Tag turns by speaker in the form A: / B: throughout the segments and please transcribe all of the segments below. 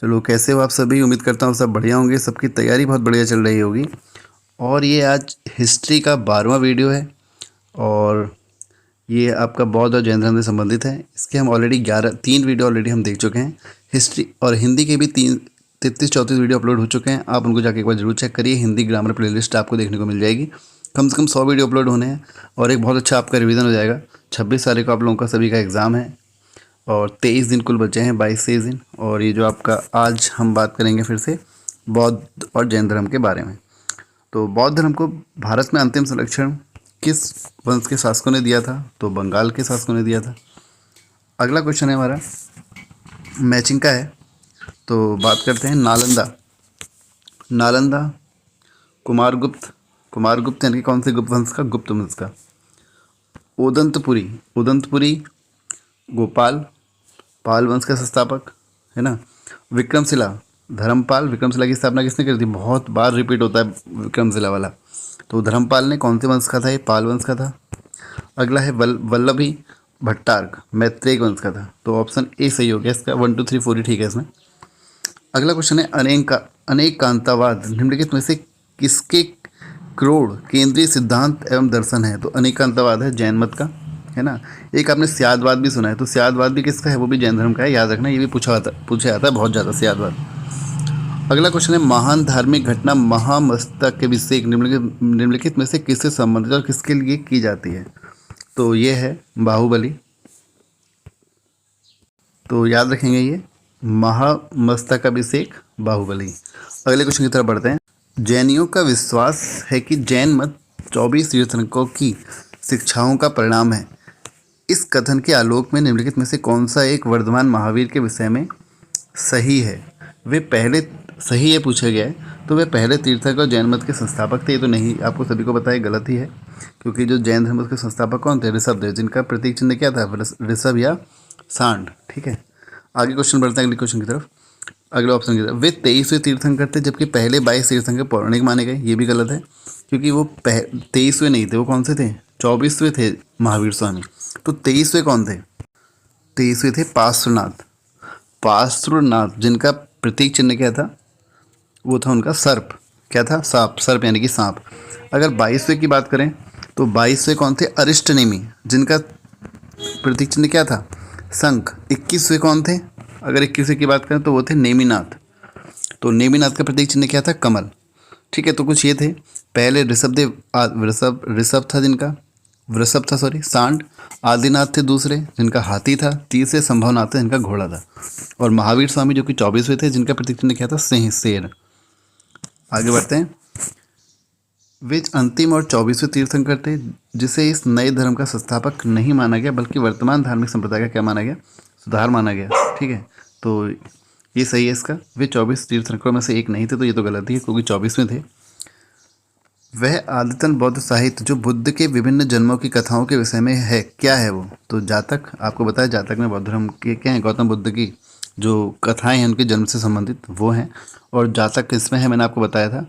A: चलो, कैसे हो आप सभी? उम्मीद करता हूँ सब बढ़िया होंगे। सबकी तैयारी बहुत बढ़िया चल रही होगी। और ये आज हिस्ट्री का 12वां वीडियो है और ये आपका बौद्ध और जैन धर्म से संबंधित है। इसके हम ऑलरेडी 3 वीडियो ऑलरेडी हम देख चुके हैं। हिस्ट्री और हिंदी के भी 33-34 वीडियो अपलोड हो चुके हैं। आप उनको जाके एक बार जरूर चेक करिए। हिंदी ग्रामर प्लेलिस्ट आपको देखने को मिल जाएगी। कम से कम 100 वीडियो अपलोड होने हैं और एक बहुत अच्छा आपका रिवीजन हो जाएगा। 26 तारीख को आप लोगों का सभी का एग्ज़ाम है और 23 दिन कुल बचे हैं, 22-23 दिन। और ये जो आपका आज हम बात करेंगे फिर से बौद्ध और जैन धर्म के बारे में। तो बौद्ध धर्म को भारत में अंतिम संरक्षण किस वंश के शासकों ने दिया था? तो बंगाल के शासकों ने दिया था। अगला क्वेश्चन है हमारा मैचिंग का है, तो बात करते हैं नालंदा। नालंदा कुमारगुप्त, कुमारगुप्त यानी कि कौन से गुप्त वंश का? गुप्त वंश का। उदंतपुरी, उदंतपुरी गोपाल, पाल वंश का संस्थापक है ना। विक्रमशिला, धर्मपाल। विक्रमशिला की स्थापना किसने करी थी? बहुत बार रिपीट होता है विक्रमशिला वाला। तो धर्मपाल ने कौन से वंश का था? ये पाल वंश का था। अगला है वल्लभी भट्टारक, मैत्रेय वंश का था। तो ऑप्शन ए सही हो गया इसका। 1 2 3 4 ही ठीक है इसमें। अगला क्वेश्चन है अनेक कांतावाद निम्नलिखित में से किसके क्रोड़ केंद्रीय सिद्धांत एवं दर्शन है? तो अनेकांतवाद है जैन मत का, है ना। एक आपने स्यादवाद भी सुना है, तो स्यादवाद भी किसका है? वो भी जैन धर्म का है। याद रखना, ये भी पूछा जाता है बहुत ज़्यादा स्यादवाद। अगला क्वेश्चन है महान धार्मिक घटना महामस्तकाभिषेक निम्नलिखित में से किससे संबंधित और किसके लिए की जाती है? तो ये है बाहुबली। तो याद रखेंगे ये महामस्तकाभिषेक बाहुबली। अगले क्वेश्चन की तरफ बढ़ते हैं। जैनियों का विश्वास है कि जैन मत 24 तीर्थंकरों की शिक्षाओं का परिणाम है। इस कथन के आलोक में निम्नलिखित में से कौन सा एक वर्धमान महावीर के विषय में सही है? वे पहले सही है पूछा गया है, तो वे पहले तीर्थंकर जैन मत के संस्थापक थे। ये तो नहीं, आपको सभी को पता है, गलत ही है। क्योंकि जो जैन धर्म के संस्थापक कौन थे? ऋषभदेव, जिनका प्रतीक चिन्ह क्या था? ऋषभ या सांड। ठीक है, आगे क्वेश्चन बढ़ते हैं अगले क्वेश्चन की तरफ। अगले ऑप्शन की तरफ, वे 23वें तीर्थंकर थे जबकि पहले 22 तीर्थंकर पौराणिक माने गए। ये भी गलत है, क्योंकि वो 23वें नहीं थे। वो कौन से थे? 24वें थे महावीर स्वामी। तो 23वें कौन थे? 23वें थे पार्श्वनाथ। पार्श्वनाथ, जिनका प्रतीक चिन्ह क्या था? वो था उनका सर्प। क्या था? सांप, सर्प यानी कि सांप। अगर 22वें की बात करें तो 22वें कौन थे? अरिष्टनेमी, जिनका प्रतीक चिन्ह क्या था? शंख। 21वें कौन थे? अगर 21वें की बात करें तो वो थे नेमिनाथ। तो नेमिनाथ का प्रतीक चिन्ह क्या था? कमल। ठीक है, तो कुछ ये थे। पहले ऋषभदेव ऋषभ था जिनका, वृषभ था सॉरी, सांड। आदिनाथ थे दूसरे, जिनका हाथी था। तीसरे संभवनाथ थे, जिनका घोड़ा था। और महावीर स्वामी जो कि 24वें थे, जिनका प्रतीक चिन्ह क्या था? सिंह, शेर। आगे बढ़ते हैं। वे अंतिम और 24वें तीर्थंकर थे जिसे इस नए धर्म का संस्थापक नहीं माना गया, बल्कि वर्तमान धार्मिक संप्रदाय का क्या माना गया? सुधार माना गया। ठीक है, तो ये सही है इसका। वे 24 तीर्थंकरों में से एक नहीं थे, तो ये तो गलत ही है, क्योंकि 24वें थे। वह आदतन बौद्ध साहित्य जो बुद्ध के विभिन्न जन्मों की कथाओं के विषय में है, क्या है वो? तो जातक। आपको बताया जातक में बौद्ध धर्म के क्या है? गौतम बुद्ध की जो कथाएं हैं उनके जन्म से संबंधित वो हैं। और जातक किसमें है? मैंने आपको बताया था।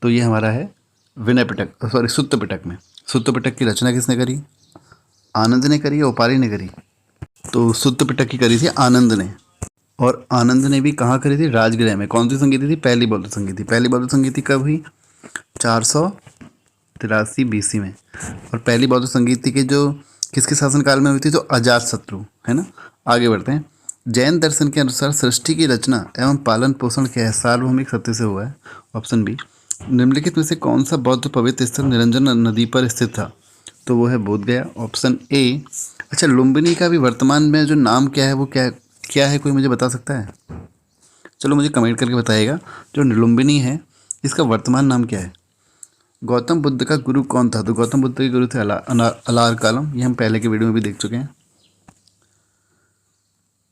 A: तो ये हमारा है विनय पिटक, सॉरी सुत्त पिटक में। सुत्त पिटक की रचना किसने करी? आनंद ने करी या उपारी ने करी? तो सुत्त पिटक की करी थी आनंद ने। और आनंद ने भी कहाँ करी थी? राजगृह में। कौन सी संगीति थी? पहली बौद्ध संगीति। पहली बौद्ध संगीति कब हुई? 483 BC में। और पहली बौद्ध संगीति के जो किसके शासनकाल में हुई थी? तो अजात शत्रु, है ना। आगे बढ़ते हैं। जैन दर्शन के अनुसार सृष्टि की रचना एवं पालन पोषण क्या है? सार्वभौमिक सत्य से हुआ है। Option B. निम्नलिखित में से कौन सा बौद्ध पवित्र स्थल निरंजन नदी पर स्थित था? तो वो है बोधगया। Option A. अच्छा, लुम्बिनी का भी वर्तमान में जो नाम क्या है वो क्या क्या है? कोई मुझे बता सकता है? चलो मुझे कमेंट करके बताइएगा। जो लुम्बिनी है इसका वर्तमान नाम क्या है? गौतम बुद्ध का गुरु कौन था? तो गौतम बुद्ध के गुरु थे अलार कालम। ये हम पहले के वीडियो में भी देख चुके हैं।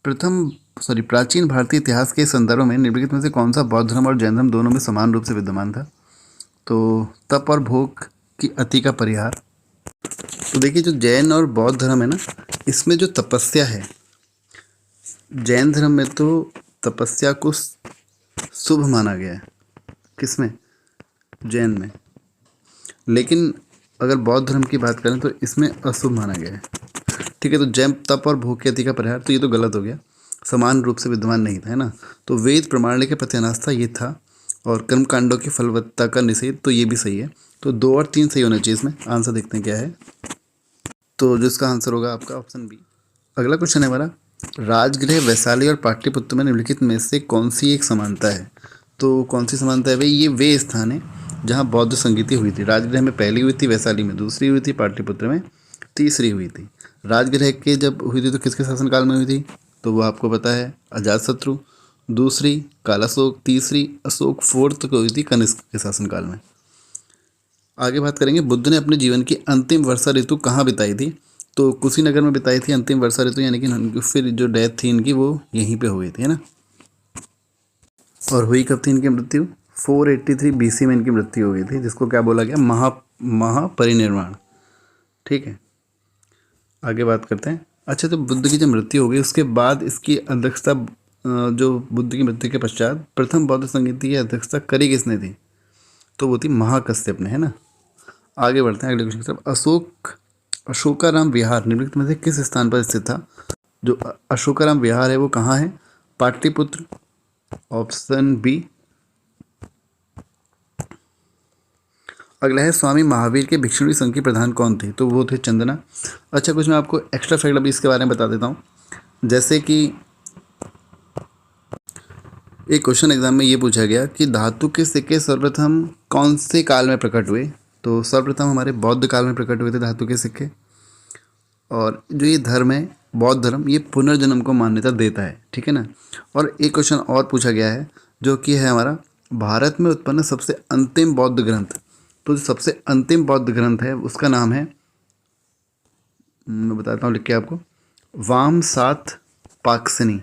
A: प्राचीन भारतीय इतिहास के संदर्भ में निम्नलिखित में से कौन सा बौद्ध धर्म और जैन धर्म दोनों में समान रूप से विद्यमान था? तो तप और भोग की अति का परिहार। तो देखिए, जो जैन और बौद्ध धर्म है ना, इसमें जो तपस्या है, जैन धर्म में तो तपस्या को शुभ माना गया है। किसमें? जैन में। लेकिन अगर बौद्ध धर्म की बात करें तो इसमें अशुभ माना गया है। ठीक है, तो जैन तप और भोग की अति का परिहार, तो ये तो गलत हो गया। समान रूप से विद्यमान नहीं था, है ना। तो वेद प्रमाण के प्रति अनास्था ये था, और कर्मकांडों की फलवत्ता का निषेध, तो ये भी सही है। तो 2 और 3 सही होना चाहिए इसमें। आंसर देखते हैं क्या है। तो जिसका आंसर होगा आपका ऑप्शन बी। अगला क्वेश्चन है हमारा, राजगृह, वैशाली और पाटलिपुत्र में निम्नलिखित में से कौन सी एक समानता है। तो कौन सी समानता है भाई, ये वे स्थान है जहाँ बौद्ध संगीति हुई थी। राजगृह में पहली हुई थी, वैशाली में दूसरी हुई थी, पाटलिपुत्र में तीसरी हुई थी। राजगृह के जब हुई थी तो किसके शासनकाल में हुई थी, तो वो आपको पता है अजातशत्रु, दूसरी कालाशोक, तीसरी अशोक फोर्थ को हुई थी कनिष्क के शासनकाल में। आगे बात करेंगे, बुद्ध ने अपने जीवन की अंतिम वर्षा ऋतु कहाँ बिताई थी। तो कुशीनगर में बिताई थी अंतिम वर्षा ऋतु, यानी कि फिर जो डेथ थी इनकी वो यहीं पे हुई थी, है ना। और हुई कब थी इनकी मृत्यु, 483 BC में इनकी मृत्यु हो गई थी, जिसको क्या बोला गया, महापरिनिर्वाण। ठीक है, आगे बात करते हैं। अच्छा, तो बुद्ध की जब मृत्यु हो गई उसके बाद इसकी अध्यक्षता जो बुद्ध की मृत्यु के पश्चात प्रथम बौद्ध संगीति की अध्यक्षता करी किसने थी, तो वो थी महाकश्यप ने, है ना। आगे बढ़ते हैं अगले क्वेश्चन की तरफ। अशोकाराम विहार निम्नलिखित में से किस स्थान पर स्थित था। जो अशोकाराम विहार है वो कहाँ है, पाटलिपुत्र, ऑप्शन बी। अगला है, स्वामी महावीर के भिक्षुणी संघ की प्रधान कौन थे, तो वो थे चंदना। अच्छा, कुछ मैं आपको एक्स्ट्रा फैक्ट अभी इसके बारे में बता देता हूँ। जैसे कि एक क्वेश्चन एग्जाम में ये पूछा गया कि धातु के सिक्के सर्वप्रथम कौन से काल में प्रकट हुए, तो सर्वप्रथम हमारे बौद्ध काल में प्रकट हुए थे धातु के सिक्के। और जो ये धर्म है, बौद्ध धर्म, ये पुनर्जन्म को मान्यता देता है, ठीक है ना। और एक क्वेश्चन और पूछा गया है जो कि है हमारा, भारत में उत्पन्न सबसे अंतिम बौद्ध ग्रंथ। तो जो सबसे अंतिम बौद्ध ग्रंथ है उसका नाम है, मैं बताता हूँ लिख के आपको, वामसात पाक्सिनी।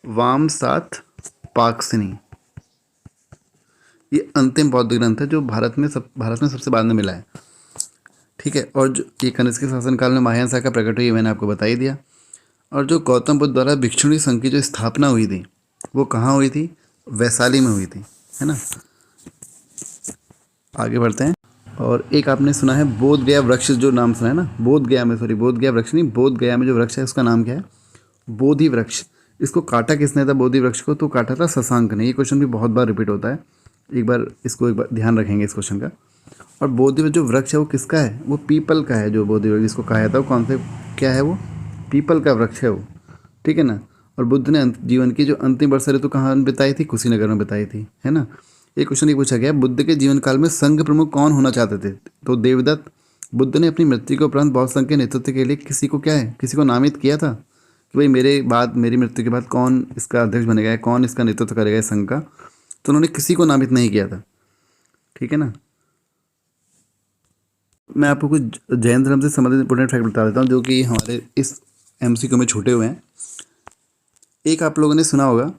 A: वामसात पाक्सिनी ये अंतिम बौद्ध ग्रंथ है जो भारत में सबसे बाद में मिला है। ठीक है, और जो ये कनिष्क के शासनकाल में महायान शाखा प्रकट हुई, मैंने आपको बता ही दिया। और जो गौतम बुद्ध द्वारा भिक्षुणी संघ की जो स्थापना हुई थी वो कहाँ हुई थी, वैशाली में हुई थी, है ना। आगे बढ़ते हैं। और एक आपने सुना है बोध गया वृक्ष, जो नाम सुना है ना, बोध गया वृक्ष नहीं, बोध गया में जो वृक्ष है उसका नाम क्या है, बोधि वृक्ष। इसको काटा किसने था बोधि वृक्ष को, तो काटा था शशांक ने। ये क्वेश्चन भी बहुत बार रिपीट होता है, एक बार ध्यान रखेंगे इस क्वेश्चन का। और बोधि जो वृक्ष है वो किसका है, वो पीपल का है। जो बोधि वृक्ष जिसको कहा जाता है वो कौन से, क्या है वो, पीपल का वृक्ष है वो, ठीक है ना। और बुद्ध ने जीवन की जो अंतिम वर्षा ऋतु कहाँ बिताई थी, कुशीनगर में बिताई थी, है ना। एक क्वेश्चन ये पूछा गया, बुद्ध के जीवन काल में संघ प्रमुख कौन होना चाहते थे, तो देवदत्त। बुद्ध ने अपनी मृत्यु के उपरांत बौद्ध संघ के नेतृत्व के लिए किसी को नामित किया था कि भाई मेरी मृत्यु के बाद कौन इसका अध्यक्ष बनेगा, कौन इसका नेतृत्व करेगा इस संघ का, तो उन्होंने किसी को नामित नहीं किया था, ठीक है ना। मैं आपको कुछ जैन धर्म से संबंधित इंपॉर्टेंट फैक्ट बता देता हूँ जो कि हमारे इस MCQ में छूटे हुए हैं। एक आप लोगों ने सुना होगा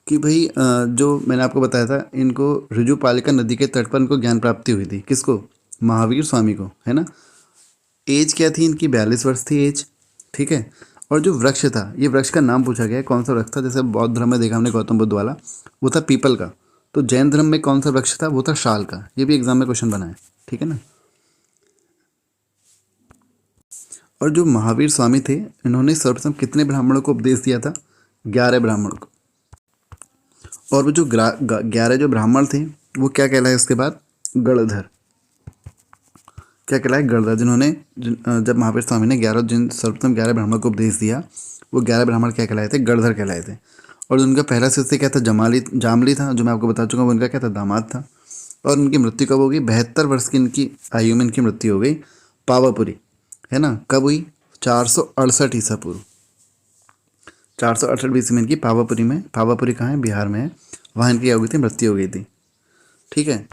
A: कि भाई जो मैंने आपको बताया था, इनको ऋजुपालिका नदी के तट पर इनको ज्ञान प्राप्ति हुई थी, किसको, महावीर स्वामी को, है ना। एज क्या थी इनकी, 42 वर्ष थी एज, ठीक है। और जो वृक्ष था, ये वृक्ष का नाम पूछा गया है, कौन सा वृक्ष था। जैसे बौद्ध धर्म में देखा हमने गौतम बुद्ध वाला, वो था पीपल का। तो जैन धर्म में कौन सा वृक्ष था, वो था शाल का। ये भी एग्जाम में क्वेश्चन बना है, ठीक है ना। और जो महावीर स्वामी थे, इन्होंने सर्वप्रथम कितने ब्राह्मणों को उपदेश दिया था, 11 ब्राह्मणों को। और वो जो 11 जो ब्राह्मण थे वो क्या कहलाए उसके बाद, गणधर। क्या कहलाए, गणधर। जिन्होंने जब महावीर स्वामी ने सर्वप्रथम 11 ब्राह्मणों को उपदेश दिया, वो 11 ब्राह्मण क्या कहलाए थे, गणधर कहलाए थे। और उनका पहला शिष्य क्या था, जामली था, जो मैं आपको बता चुका हूँ। उनका क्या था, दामाद था। और उनकी मृत्यु कब हो गई, 72 वर्ष की इनकी आयु में इनकी मृत्यु हो गई, पावापुरी, है ना। कब हुई, 468 ईसा पूर्व, 468 BC में इनकी पावापुरी कहाँ है, बिहार में है, वहाँ इनकी हो गई थी, मृत्यु हो गई थी, ठीक है।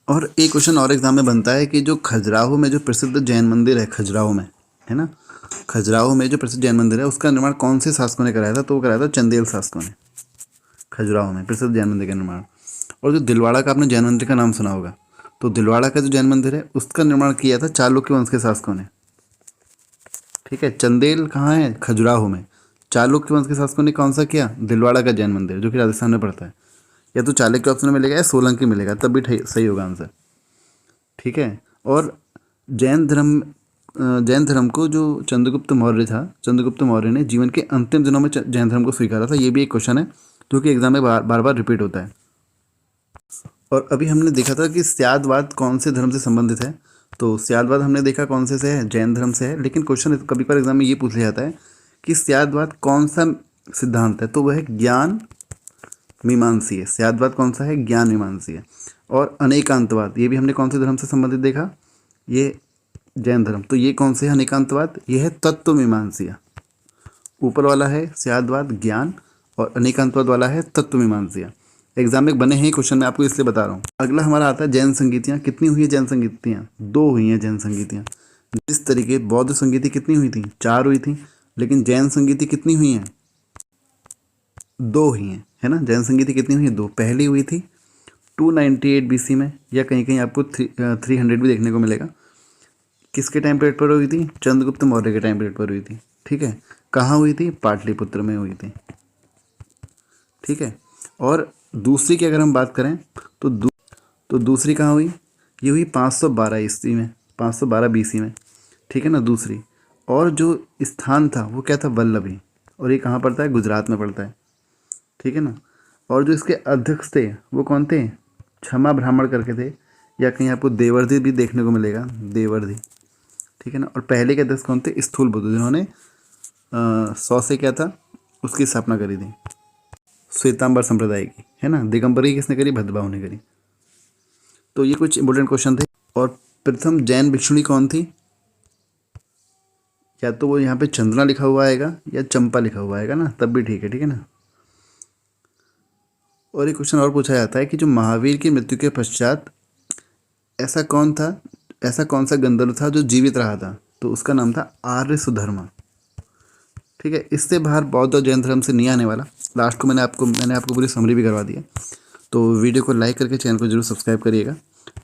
A: और एक क्वेश्चन और एग्जाम में बनता है कि जो खजुराहो में जो प्रसिद्ध जैन मंदिर है, खजुराहो में, है ना, खजुराहो में जो प्रसिद्ध जैन मंदिर है उसका निर्माण कौन से शासकों ने कराया था, तो वो कराया था चंदेल शासकों ने, खजुराहो में प्रसिद्ध जैन मंदिर का निर्माण। और जो दिलवाड़ा का आपने जैन मंदिर का नाम सुना होगा, तो दिलवाड़ा का जो जैन मंदिर है उसका निर्माण किया था चालुक्य वंश के शासकों ने, ठीक है। चंदेल कहाँ है, खजुराहो में। चालुक्य वंश के शासकों ने कौन सा किया, दिलवाड़ा का जैन मंदिर, जो कि राजस्थान में पड़ता है। या तो चालुक्य ऑप्शन में मिलेगा या सोलंकी मिलेगा, तब भी सही होगा आंसर, ठीक है। और जैन धर्म जैन धर्म को जो चंद्रगुप्त मौर्य था, चंद्रगुप्त मौर्य ने जीवन के अंतिम दिनों में जैन धर्म को स्वीकारा था। ये भी एक क्वेश्चन है जो कि एग्जाम में बार बार रिपीट होता है। और अभी हमने देखा था कि स्यादवाद कौन से धर्म से संबंधित है, तो स्यादवाद हमने देखा कौन से है, जैन धर्म से है। लेकिन क्वेश्चन कभी कभार एग्जाम में ये पूछ लिया जाता है कि स्यादवाद कौन सा सिद्धांत है, तो वह है ज्ञान मीमांसी है। स्यादवाद कौन सा है, ज्ञान मीमांसी है। और अनेकांतवाद, ये भी हमने कौन से धर्म से संबंधित देखा, ये जैन धर्म। तो ये कौन से है अनेकांतवाद, ये है तत्व मीमांसिया। ऊपर वाला है स्यादवाद ज्ञान और अनेकांतवाद वाला है तत्व मीमांसिया। एग्जाम में बने हैं क्वेश्चन, मैं आपको इसलिए बता रहा हूँ। अगला हमारा आता है जैन संगीतियाँ। कितनी हुई है जैन संगीतियाँ, 2 हुई हैं जैन संगीतियाँ। जिस तरीके बौद्ध संगीति कितनी हुई थी, 4 हुई थी, लेकिन जैन संगीति कितनी हुई हैं, 2 हुई हैं, है ना। जैन संगीति कितनी हुई है, 2। पहली हुई थी 298 BC में, या कहीं कहीं आपको 300 भी देखने को मिलेगा। किसके टाइम पीरियड पर हुई थी, चंद्रगुप्त मौर्य के टाइम पीरियड पर हुई थी। ठीक है, कहाँ हुई थी, पाटलिपुत्र में हुई थी। ठीक है, और दूसरी की अगर हम बात करें तो दूसरी कहाँ हुई, ये हुई 512 ईस्वी में, 512 BC में। ठीक है ना, दूसरी। और जो स्थान था वो क्या था, वल्लभी, और ये कहाँ पड़ता है, गुजरात में पड़ता है। ठीक है ना। और जो इसके अध्यक्ष थे वो कौन थे, क्षमा ब्राह्मण करके थे, या कहीं आपको देवर्धि भी देखने को मिलेगा, देवर्धि। ठीक है ना। और पहले के अध्यक्ष कौन थे, स्थूल बुद्ध, जिन्होंने 100 से क्या था उसकी स्थापना करी थी, श्वेतांबर संप्रदाय की, है ना। दिगंबरी किसने करी, भद्रबाहु ने करी। तो ये कुछ इंपॉर्टेंट क्वेश्चन थे। और प्रथम जैन भिक्षुणी कौन थी, या तो वो यहाँ पे चंद्रना लिखा हुआ आएगा या चंपा लिखा हुआ आएगा ना, तब भी ठीक है। ठीक है ना। और एक क्वेश्चन और पूछा जाता है कि जो महावीर की मृत्यु के पश्चात ऐसा कौन सा गंधर्व था जो जीवित रहा था, तो उसका नाम था आर्य सुधर्मा। ठीक है, इससे बाहर बौद्ध और जैन धर्म से नहीं आने वाला। लास्ट को मैंने आपको पूरी समरी भी करवा दी है। तो वीडियो को लाइक करके चैनल को जरूर सब्सक्राइब करिएगा।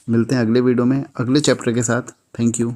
A: मिलते हैं अगले वीडियो में अगले चैप्टर के साथ। Thank you.